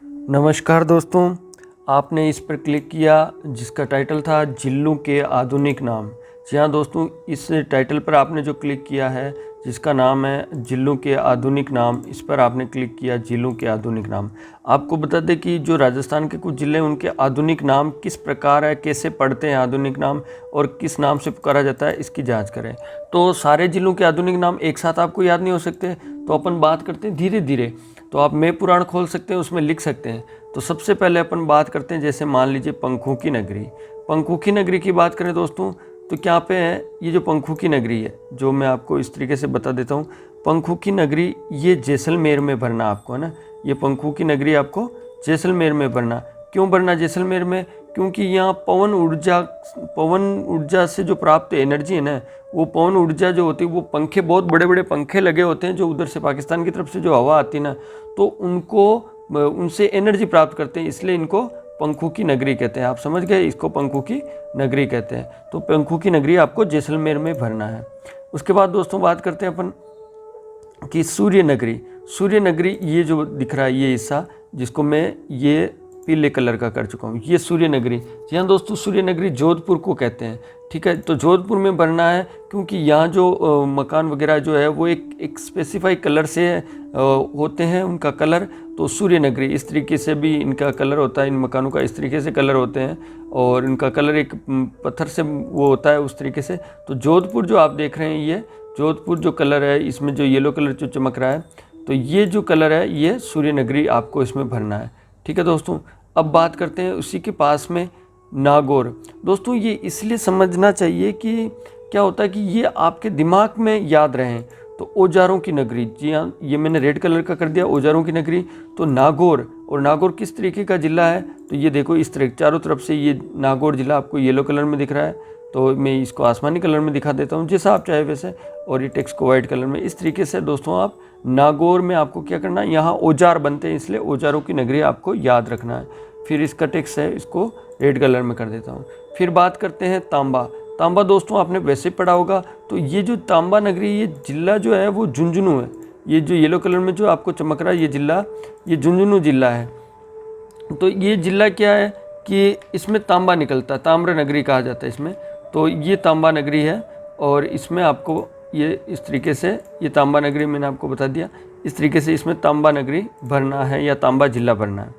नमस्कार दोस्तों, आपने इस पर क्लिक किया जिसका टाइटल था जिल्लू के आधुनिक नाम। जी हाँ दोस्तों, इस टाइटल पर आपने जो क्लिक किया है जिसका नाम है जिल्लू के आधुनिक नाम, इस पर आपने क्लिक किया जिल्लू के आधुनिक नाम। आपको बता दें कि जो राजस्थान के कुछ ज़िले हैं उनके आधुनिक नाम किस प्रकार है, कैसे पढ़ते हैं आधुनिक नाम और किस नाम से पुकारा जाता है, इसकी जाँच करें। तो सारे ज़िलों के आधुनिक नाम एक साथ आपको याद नहीं हो सकते, तो अपन बात करते हैं धीरे धीरे। तो आप मैं पुराण खोल सकते हैं, उसमें लिख सकते हैं। तो सबसे पहले अपन बात करते हैं, जैसे मान लीजिए पंखों की नगरी। पंखों की नगरी की बात करें दोस्तों, तो क्या पे है ये जो पंखों की नगरी है, जो मैं आपको इस तरीके से बता देता हूँ। पंखों की नगरी ये जैसलमेर में भरना आपको, है ना। ये पंखों की नगरी आपको जैसलमेर में भरना। क्यों भरना जैसलमेर में? क्योंकि यहाँ पवन ऊर्जा से जो प्राप्त एनर्जी है ना, वो पवन ऊर्जा जो होती है वो पंखे, बहुत बड़े बड़े पंखे लगे होते हैं जो उधर से पाकिस्तान की तरफ से जो हवा आती है ना, तो उनसे एनर्जी प्राप्त करते हैं, इसलिए इनको पंखों की नगरी कहते हैं। आप समझ गए, इसको पंखों की नगरी कहते हैं। तो पंखों की नगरी आपको जैसलमेर में भरना है। उसके बाद दोस्तों बात करते हैं अपन कि सूर्य नगरी। सूर्य नगरी ये जो दिख रहा है ये हिस्सा, जिसको मैं ये पीले कलर का कर चुका हूँ, ये सूर्य नगरी। जी हाँ दोस्तों, सूर्य नगरी जोधपुर को कहते हैं। ठीक है, तो जोधपुर में भरना है क्योंकि यहाँ जो मकान वगैरह जो है वो एक स्पेसिफाई कलर से होते हैं, उनका कलर। तो सूर्य नगरी इस तरीके से भी इनका कलर होता है, इन मकानों का इस तरीके से कलर होते हैं और इनका कलर एक पत्थर से वो होता है उस तरीके से। तो जोधपुर जो आप देख रहे हैं, ये जोधपुर जो कलर है, इसमें जो येलो कलर जो चमक रहा है, तो ये जो कलर है ये सूर्य नगरी आपको इसमें भरना है। ठीक है दोस्तों, अब बात करते हैं उसी के पास में नागौर। दोस्तों ये इसलिए समझना चाहिए कि क्या होता है कि ये आपके दिमाग में याद रहें। तो औजारों की नगरी, जी हाँ, ये मैंने रेड कलर का कर दिया, औजारों की नगरी। तो नागौर, और नागौर किस तरीके का ज़िला है? तो ये देखो इस तरह चारों तरफ से ये नागौर ज़िला आपको येलो कलर में दिख रहा है। तो मैं इसको आसमानी कलर में दिखा देता हूँ, जैसा आप चाहे वैसे, और ये टेक्स्ट को वाइट कलर में। इस तरीके से दोस्तों आप नागौर में आपको क्या करना है, यहाँ औजार बनते हैं इसलिए औजारों की नगरी आपको याद रखना है। फिर इसका टेक्स्ट है, इसको रेड कलर में कर देता हूँ। फिर बात करते हैं तांबा। तांबा दोस्तों आपने वैसे पढ़ा होगा। तो ये जो तांबा नगरी, ये जिला जो है वो झुंझुनू है। ये जो येलो कलर में जो आपको चमक रहा है ये जिला, ये झुंझुनू जिला है। तो ये जिला क्या है कि इसमें तांबा निकलता है, ताम्र नगरी कहा जाता है इसमें। तो ये तांबा नगरी है और इसमें आपको ये इस तरीके से, ये तांबा नगरी मैंने आपको बता दिया, इस तरीके से इसमें तांबा नगरी भरना है या तांबा जिला भरना है।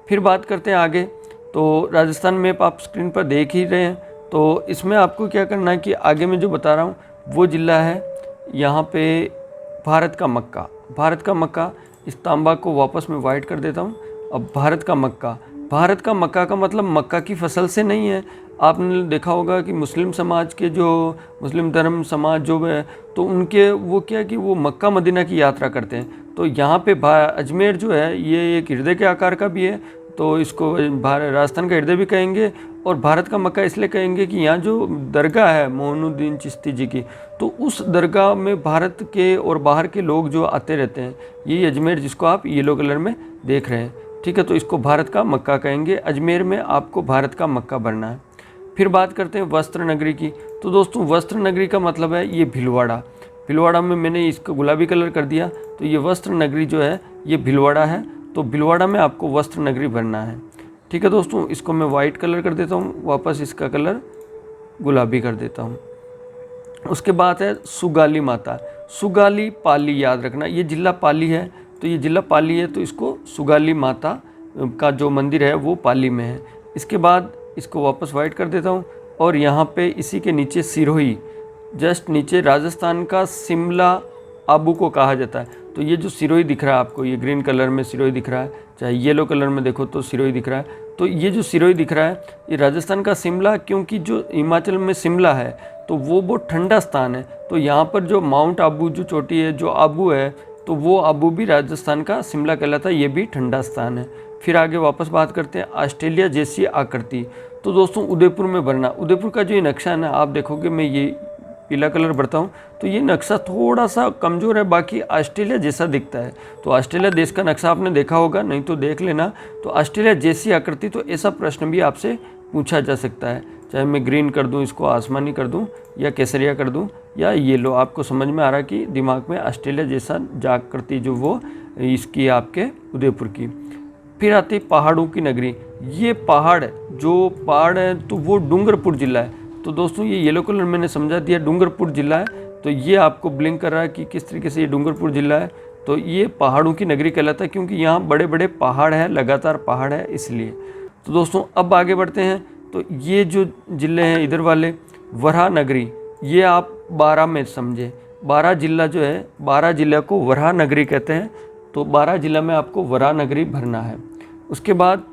फिर बात करते हैं आगे। तो राजस्थान मैप आप स्क्रीन पर देख ही रहे हैं। तो इसमें आपको क्या करना है कि आगे मैं जो बता रहा हूँ वो जिला है यहाँ पे भारत का मक्का। भारत का मक्का, इस तांबा को वापस मैं वाइट कर देता हूँ। अब भारत का मक्का, भारत का मक्का का मतलब मक्का की फसल से नहीं है। आपने देखा होगा कि मुस्लिम समाज के जो मुस्लिम धर्म समाज जो है, तो उनके वो क्या कि वो मक्का मदीना की यात्रा करते हैं। तो यहाँ पे अजमेर जो है ये एक हृदय के आकार का भी है, तो इसको राजस्थान का हृदय भी कहेंगे। और भारत का मक्का इसलिए कहेंगे कि यहाँ जो दरगाह है मोइनुद्दीन चिश्ती जी की, तो उस दरगाह में भारत के और बाहर के लोग जो आते रहते हैं, ये अजमेर जिसको आप येलो कलर में देख रहे हैं। ठीक है, तो इसको भारत का मक्का कहेंगे। अजमेर में आपको भारत का मक्का भरना है। फिर बात करते हैं वस्त्र नगरी की। तो दोस्तों वस्त्र नगरी का मतलब है ये भीलवाड़ा। भीलवाड़ा में मैंने इसको गुलाबी कलर कर दिया, तो ये वस्त्र नगरी जो है ये भीलवाड़ा है। तो भीलवाड़ा में आपको वस्त्र नगरी भरना है। ठीक है दोस्तों, इसको मैं वाइट कलर कर देता हूँ, वापस इसका कलर गुलाबी कर देता हूँ। उसके बाद है सुगाली माता। सुगाली पाली, याद रखना ये जिला पाली है। तो ये जिला पाली है, तो इसको सुगाली माता का जो मंदिर है वो पाली में है। इसके बाद इसको वापस वाइट कर देता हूँ और यहाँ पे इसी के नीचे सिरोही, जस्ट नीचे राजस्थान का शिमला आबू को कहा जाता है। तो ये जो सिरोही दिख रहा है आपको, ये ग्रीन कलर में सिरोही दिख रहा है, चाहे येलो कलर में देखो तो सिरोही दिख रहा है। तो ये जो सिरोही दिख रहा है ये राजस्थान का शिमला, क्योंकि जो हिमाचल में शिमला है तो वो बहुत ठंडा स्थान है। तो यहाँ पर जो माउंट आबू जो चोटी है, जो आबू है, तो वो आबू भी राजस्थान का शिमला कहलाता है, ये भी ठंडा स्थान है। फिर आगे वापस बात करते हैं ऑस्ट्रेलिया जैसी आकृति। तो दोस्तों उदयपुर में भरना। उदयपुर का जो ये नक्शा है ना, आप देखोगे मैं ये पीला कलर भरता हूँ तो ये नक्शा थोड़ा सा कमज़ोर है, बाकी ऑस्ट्रेलिया जैसा दिखता है। तो ऑस्ट्रेलिया देश का नक्शा आपने देखा होगा, नहीं तो देख लेना। तो ऑस्ट्रेलिया जैसी आकृति, तो ऐसा प्रश्न भी आपसे पूछा जा सकता है। चाहे मैं ग्रीन कर दूं, इसको आसमानी कर दूं, या केसरिया कर दूं, या येलो। आपको समझ में आ रहा है कि दिमाग में ऑस्ट्रेलिया जैसा आकृति जो वो इसकी आपके उदयपुर की। फिर आती है पहाड़ों की नगरी। ये पहाड़ है तो वो डूंगरपुर ज़िला है। तो दोस्तों ये येलो कलर मैंने समझा दिया, डूंगरपुर ज़िला है। तो ये आपको ब्लिंक कर रहा है कि किस तरीके से ये डूंगरपुर ज़िला है। तो ये पहाड़ों की नगरी कहलाता है क्योंकि यहाँ बड़े बड़े पहाड़ हैं, लगातार पहाड़ है इसलिए। तो दोस्तों अब आगे बढ़ते हैं। तो ये जो ज़िले हैं इधर वाले, वराह नगरी, ये आप 12 में समझे। 12 ज़िला जो है, 12 ज़िला को वराह नगरी कहते हैं। तो 12 ज़िला में आपको वराह नगरी भरना है। उसके बाद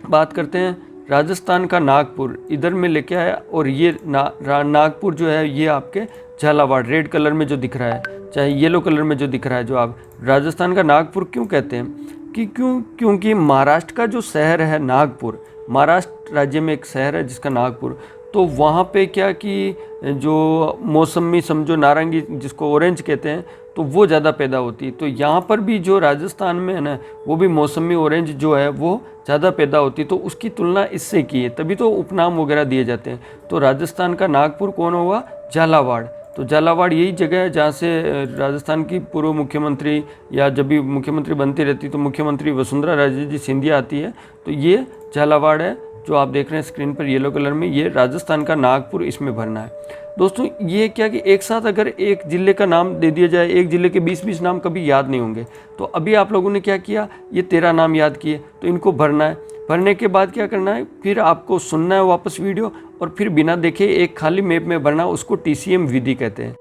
बात करते हैं राजस्थान का नागपुर, इधर में लेके आया। और ये नागपुर जो है ये आपके झालावाड़, रेड कलर में जो दिख रहा है, चाहे येलो कलर में जो दिख रहा है, जो आप राजस्थान का नागपुर क्यों कहते हैं कि क्योंकि महाराष्ट्र का जो शहर है नागपुर, महाराष्ट्र राज्य में एक शहर है जिसका नागपुर, तो वहाँ पे क्या कि जो मौसमी समझो, नारंगी जिसको ऑरेंज कहते हैं, तो वो ज़्यादा पैदा होती है। तो यहाँ पर भी जो राजस्थान में है ना, वो भी मौसमी ऑरेंज जो है वो ज़्यादा पैदा होती है। तो उसकी तुलना इससे की है, तभी तो उपनाम वगैरह दिए जाते हैं। तो राजस्थान का नागपुर कौन होगा? झालावाड़। तो झालावाड़ यही जगह है जहाँ से राजस्थान की पूर्व मुख्यमंत्री, या जब भी मुख्यमंत्री बनती रहती तो मुख्यमंत्री वसुंधरा राजे जी सिंधिया आती है। तो ये झालावाड़ है जो आप देख रहे हैं स्क्रीन पर येलो कलर में, ये राजस्थान का नागपुर, इसमें भरना है। दोस्तों ये क्या कि एक साथ अगर एक ज़िले का नाम दे दिया जाए, एक ज़िले के 20-20 नाम कभी याद नहीं होंगे। तो अभी आप लोगों ने क्या किया, ये 13 नाम याद किए, तो इनको भरना है। भरने के बाद क्या करना है, फिर आपको सुनना है वापस वीडियो, और फिर बिना देखे एक खाली मैप में भरना, उसको TCM विधि कहते हैं।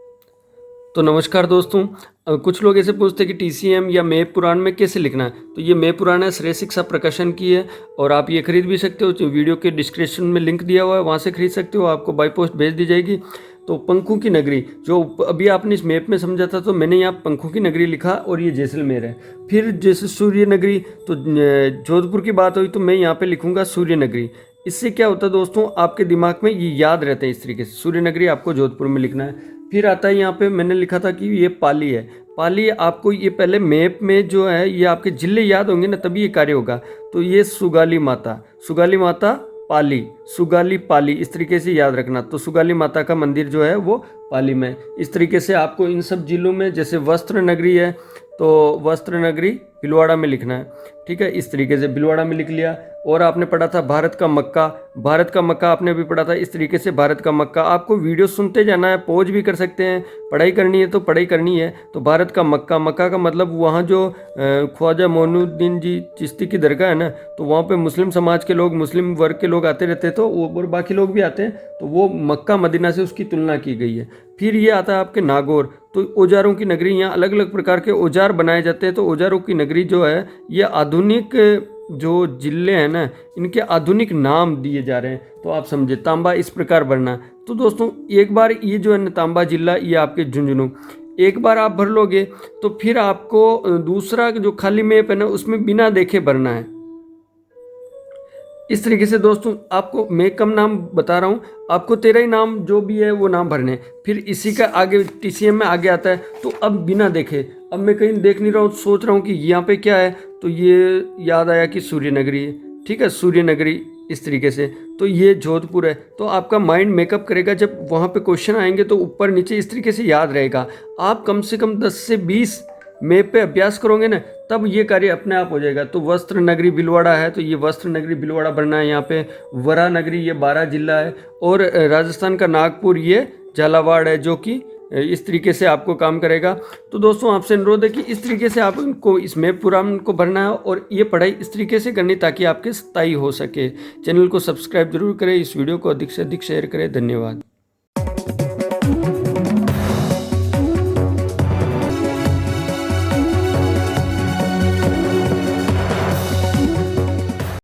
तो नमस्कार दोस्तों, कुछ लोग ऐसे पूछते हैं कि TCM या मैप पुराण में कैसे लिखना है। तो ये मैप पुराण है, श्रेय शिक्षा प्रकाशन की है, और आप ये खरीद भी सकते हो। वीडियो के डिस्क्रिप्शन में लिंक दिया हुआ है, वहाँ से खरीद सकते हो, आपको बाई पोस्ट भेज दी जाएगी। तो पंखों की नगरी जो अभी आपने इस मैप में समझा था, तो मैंने यहाँ पंखों की नगरी लिखा, और ये जैसलमेर है। फिर जैसे सूर्य नगरी, तो जोधपुर की बात हुई तो मैं यहाँ पे लिखूंगा सूर्य नगरी। इससे क्या होता है दोस्तों, आपके दिमाग में ये याद रहते हैं इस तरीके से। सूर्य नगरी आपको जोधपुर में लिखना है। फिर आता है यहाँ पे मैंने लिखा था कि ये पाली है। पाली आपको ये पहले मैप में जो है ये आपके जिले याद होंगे ना, तभी ये कार्य होगा। तो ये सुगाली माता पाली, सुगाली पाली, इस तरीके से याद रखना। तो सुगाली माता का मंदिर जो है वो पाली में। इस तरीके से आपको इन सब जिलों में, जैसे वस्त्र नगरी है तो वस्त्र नगरी भिलवाड़ा में लिखना है। ठीक है, इस तरीके से भिलवाड़ा में लिख लिया। और आपने पढ़ा था भारत का मक्का आपने भी पढ़ा था। इस तरीके से भारत का मक्का, आपको वीडियो सुनते जाना है, पॉज भी कर सकते हैं, पढ़ाई करनी है तो पढ़ाई करनी है। तो भारत का मक्का का मतलब वहाँ जो ख्वाजा मोइनुद्दीन जी चिश्ती की दरगाह है ना, तो वहाँ पे मुस्लिम समाज के लोग, मुस्लिम वर्ग के लोग आते रहते, तो और बाकी लोग भी आते हैं, तो वो मक्का मदीना से उसकी तुलना की गई है। फिर ये आता है आपके नागौर, तो औजारों की नगरी, यहाँ अलग अलग प्रकार के औजार बनाए जाते हैं। तो औजारों की नगरी जो है ये आधुनिक जो जिले हैं ना, इनके आधुनिक नाम दिए जा रहे हैं। तो आप समझे, तांबा इस प्रकार भरना। तो दोस्तों एक बार ये जो है ना तांबा जिला, ये आपके झुंझुनू एक बार आप भर लोगे, तो फिर आपको दूसरा जो खाली मैप है ना उसमें बिना देखे भरना है। इस तरीके से दोस्तों आपको मैं कम नाम बता रहा हूँ, आपको 13 ही नाम जो भी है वो नाम भरने। फिर इसी का आगे TCM में आगे आता है। तो अब बिना देखे, अब मैं कहीं देख नहीं रहा हूँ, सोच रहा हूँ कि यहाँ पे क्या है, तो ये याद आया कि सूर्य नगरी है। ठीक है, सूर्य नगरी इस तरीके से। तो ये जोधपुर है। तो आपका माइंड मेकअप करेगा, जब वहाँ पे क्वेश्चन आएंगे तो ऊपर नीचे इस तरीके से याद रहेगा। आप कम से कम 10 से 20 मैप पे अभ्यास करोगे ना, तब ये कार्य अपने आप हो जाएगा। तो वस्त्र नगरी भिलवाड़ा है, तो ये वस्त्र नगरी भिलवाड़ा भरना है। यहाँ पे वरा नगरी, ये 12 जिला है। और राजस्थान का नागपुर, ये झालावाड़ है, जो कि इस तरीके से आपको काम करेगा। तो दोस्तों आपसे अनुरोध है कि इस तरीके से आप इनको इस मैप पुराण को भरना है, और ये पढ़ाई इस तरीके से करनी ताकि आपके स्थायी हो सके। चैनल को सब्सक्राइब जरूर करें, इस वीडियो को अधिक से अधिक शेयर करें। धन्यवाद।